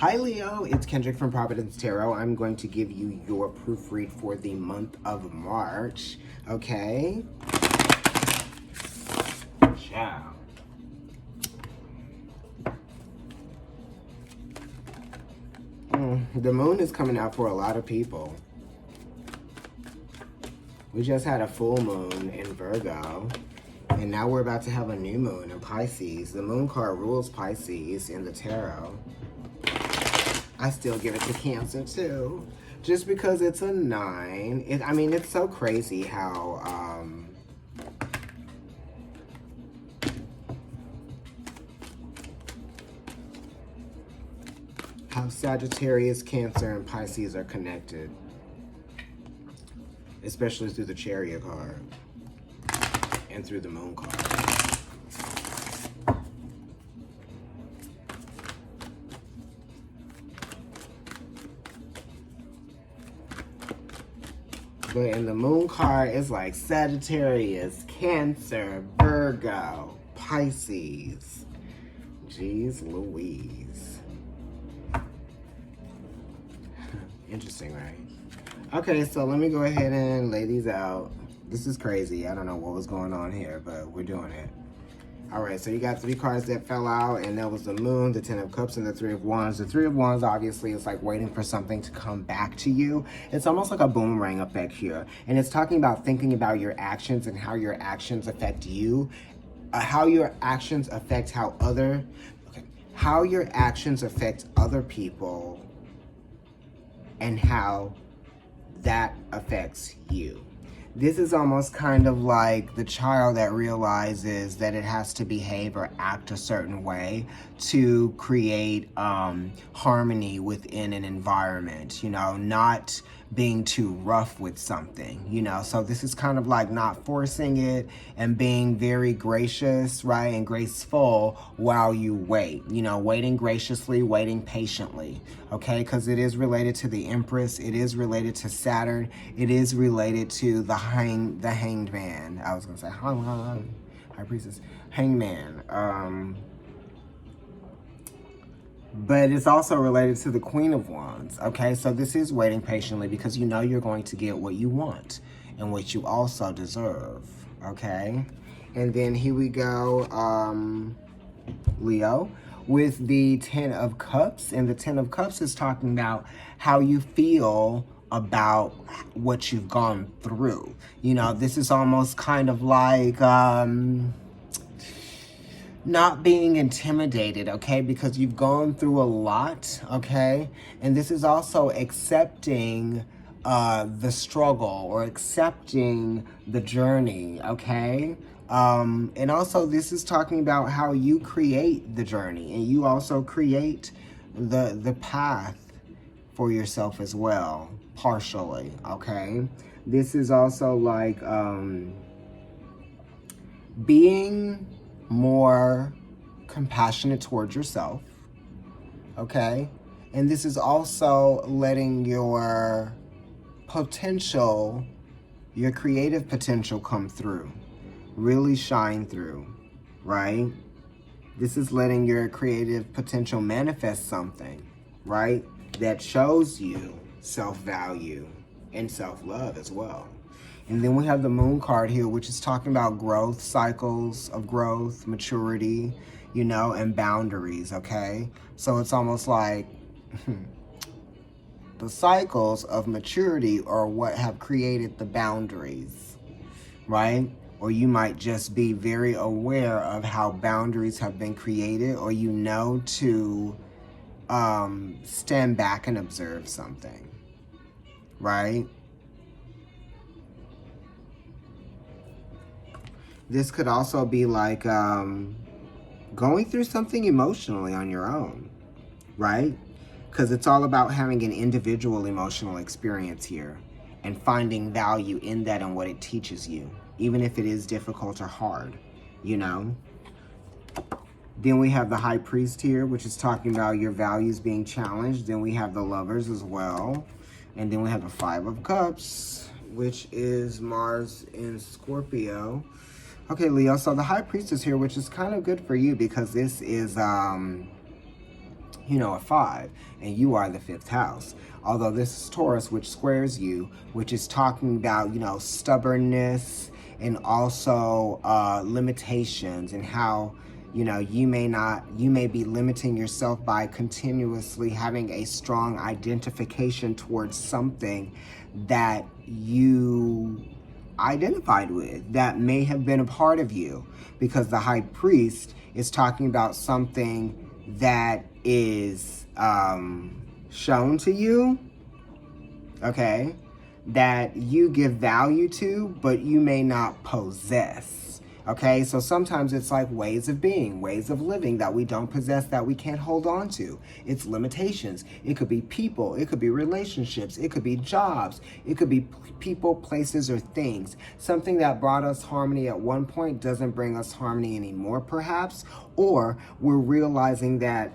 Hi Leo, it's Kendrick from Providence Tarot. I'm going to give you your proofread for the month of March. Okay? Ciao. The moon is coming out for a lot of people. We just had a full moon in Virgo. And now we're about to have a new moon in Pisces. The moon card rules Pisces in the tarot. I still give it to Cancer too. Just because it's a 9. It's so crazy how Sagittarius, Cancer, and Pisces are connected. Especially through the Chariot card. And through the Moon card. But in the Moon card, it's like Sagittarius, Cancer, Virgo, Pisces. Jeez Louise. Interesting, right? Okay, so let me go ahead and lay these out. This is crazy. I don't know what was going on here, but we're doing it. All right, so you got 3 cards that fell out, and that was the Moon, the 10 of Cups, and the 3 of Wands. The 3 of Wands, obviously, is like waiting for something to come back to you. It's almost like a boomerang effect here. And it's talking about thinking about your actions and how your actions affect you. How your actions affect how your actions affect other people, and how that affects you. This is almost kind of like the child that realizes that it has to behave or act a certain way to create harmony within an environment, you know, not being too rough with something, you know. So this is kind of like not forcing it and being very gracious, right, and graceful while you wait, you know, waiting graciously, waiting patiently, okay, because it is related to the Empress, it is related to Saturn, it is related to the Hanged Man. I was gonna say High Priestess, Hangman. But it's also related to the Queen of Wands, okay? So this is waiting patiently because you know you're going to get what you want and what you also deserve, okay? And then here we go, Leo, with the 10 of Cups. And the 10 of Cups is talking about how you feel about what you've gone through. You know, this is almost kind of like not being intimidated, okay, because you've gone through a lot, okay, and this is also accepting the struggle or accepting the journey, okay, and also this is talking about how you create the journey and you also create the path for yourself as well, partially, okay. This is also like being more compassionate towards yourself, okay? And this is also letting your potential, your creative potential come through, really shine through, right? This is letting your creative potential manifest something, right? That shows you self-value and self-love as well. And then we have the Moon card here, which is talking about growth, cycles of growth, maturity, you know, and boundaries, okay? So it's almost like the cycles of maturity are what have created the boundaries, right? Or you might just be very aware of how boundaries have been created, or you know to stand back and observe something, right? This could also be like going through something emotionally on your own, right? Because it's all about having an individual emotional experience here and finding value in that and what it teaches you, even if it is difficult or hard, you know? Then we have the High Priest here, which is talking about your values being challenged. Then we have the Lovers as well. And then we have the 5 of Cups, which is Mars in Scorpio. Okay, Leo, so the High Priestess here, which is kind of good for you because this is a 5, and you are the 5th house. Although this is Taurus, which squares you, which is talking about, stubbornness and also limitations, and how, you may be limiting yourself by continuously having a strong identification towards something that you identified with, that may have been a part of you, because the High Priest is talking about something that is shown to you, okay, that you give value to, but you may not possess, okay? So sometimes it's like ways of being, ways of living that we don't possess, that we can't hold on to. It's limitations. It could be people, it could be relationships, it could be jobs, it could be people, places, or things. Something that brought us harmony at one point doesn't bring us harmony anymore, perhaps, or we're realizing that,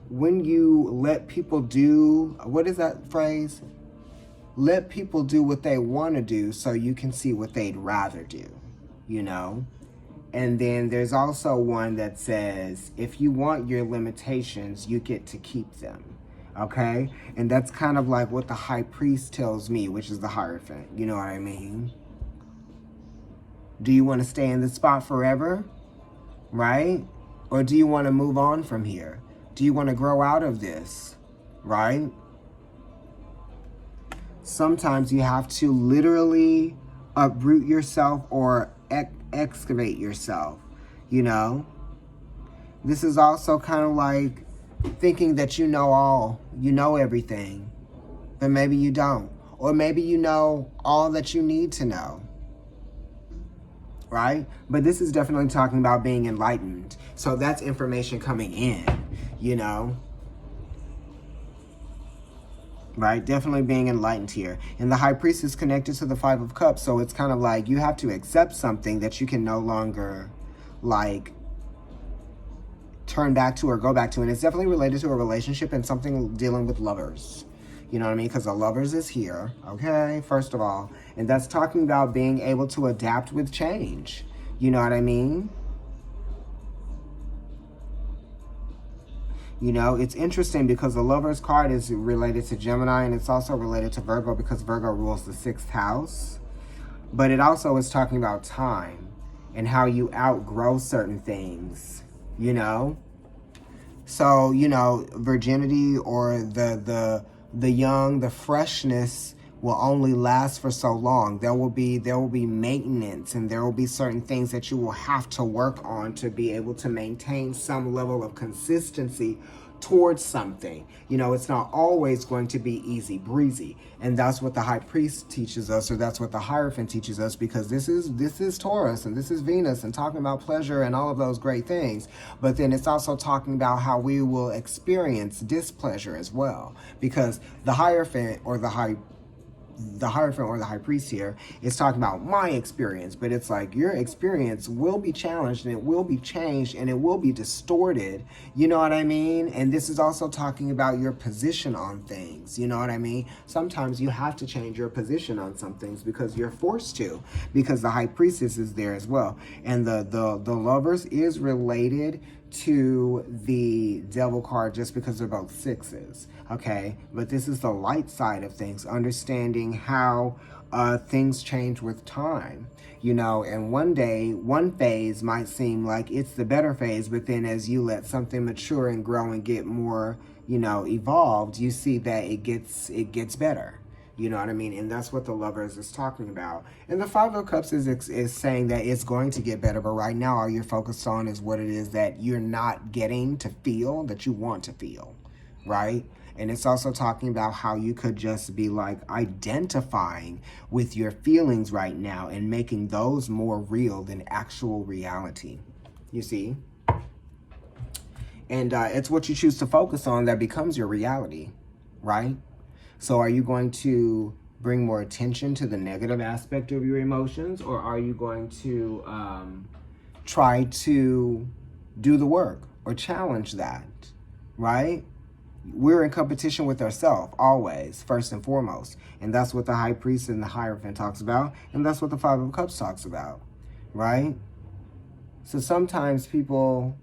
when you let people do, what is that phrase? Let people do what they want to do so you can see what they'd rather do, And then there's also one that says, if you want your limitations, you get to keep them, okay? And that's kind of like what the High Priest tells me, which is the Hierophant, you know what I mean? Do you want to stay in this spot forever, right? Or do you want to move on from here? Do you want to grow out of this, right? Sometimes you have to literally uproot yourself or excavate yourself, This is also kind of like thinking that you know everything, but maybe you don't. Or maybe you know all that you need to know, right? But this is definitely talking about being enlightened. So that's information coming in, Right? Definitely being enlightened here. And the High Priest is connected to the 5 of Cups. So it's kind of like you have to accept something that you can no longer, turn back to or go back to. And it's definitely related to a relationship and something dealing with lovers. You know what I mean? Because the lovers is here, okay? First of all. And that's talking about being able to adapt with change. You know what I mean? It's interesting because the Lover's card is related to Gemini, and it's also related to Virgo because Virgo rules the 6th house. But it also is talking about time and how you outgrow certain things, So, virginity or the young, the freshness will only last for so long. There will be maintenance, and there will be certain things that you will have to work on to be able to maintain some level of consistency towards something. It's not always going to be easy breezy. And that's what the High Priest teaches us, or that's what the Hierophant teaches us, because this is Taurus and this is Venus and talking about pleasure and all of those great things. But then it's also talking about how we will experience displeasure as well, because the Hierophant or the High Priest here is talking about my experience, but it's like your experience will be challenged and it will be changed and it will be distorted, you know what I mean? And this is also talking about your position on things, you know what I mean? Sometimes you have to change your position on some things because you're forced to, because the High Priestess is there as well. And the Lovers is related to the Devil card just because they're both 6s, okay? But this is the light side of things, understanding how things change with time, and one day, one phase might seem like it's the better phase, but then as you let something mature and grow and get more, evolved, you see that it gets better. You know what I mean? And that's what the Lovers is talking about. And the 5 of Cups is saying that it's going to get better, but right now all you're focused on is what it is that you're not getting to feel, that you want to feel, right? And it's also talking about how you could just be identifying with your feelings right now and making those more real than actual reality, you see? And it's what you choose to focus on that becomes your reality, right? So are you going to bring more attention to the negative aspect of your emotions, or are you going to try to do the work or challenge that, right? We're in competition with ourselves always, first and foremost. And that's what the High Priest and the Hierophant talks about. And that's what the 5 of Cups talks about, right? So sometimes people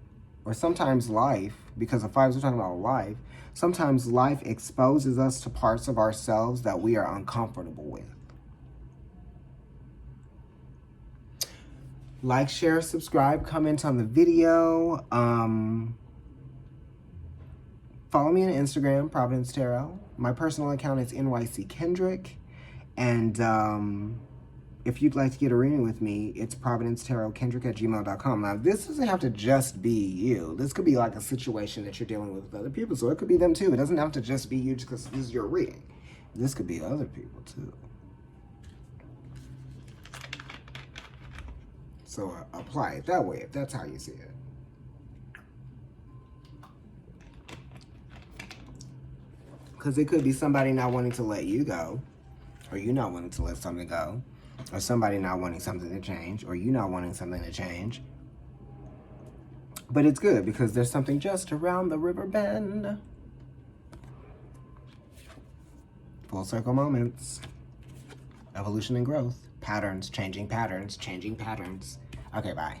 or sometimes life, because the fives are talking about life, sometimes life exposes us to parts of ourselves that we are uncomfortable with. Like, share, subscribe, comment on the video. Follow me on Instagram, Providence Tarot. My personal account is NYC Kendrick. And if you'd like to get a reading with me, it's providencetarotkendrick@gmail.com. Now, this doesn't have to just be you. This could be like a situation that you're dealing with other people. So it could be them too. It doesn't have to just be you just because this is your reading. This could be other people too. So apply it that way if that's how you see it. Because it could be somebody not wanting to let you go, or you not wanting to let something go, or somebody not wanting something to change, or you not wanting something to change. But it's good because there's something just around the river bend. Full circle moments. Evolution and growth. Patterns, changing patterns, changing patterns. Okay, bye.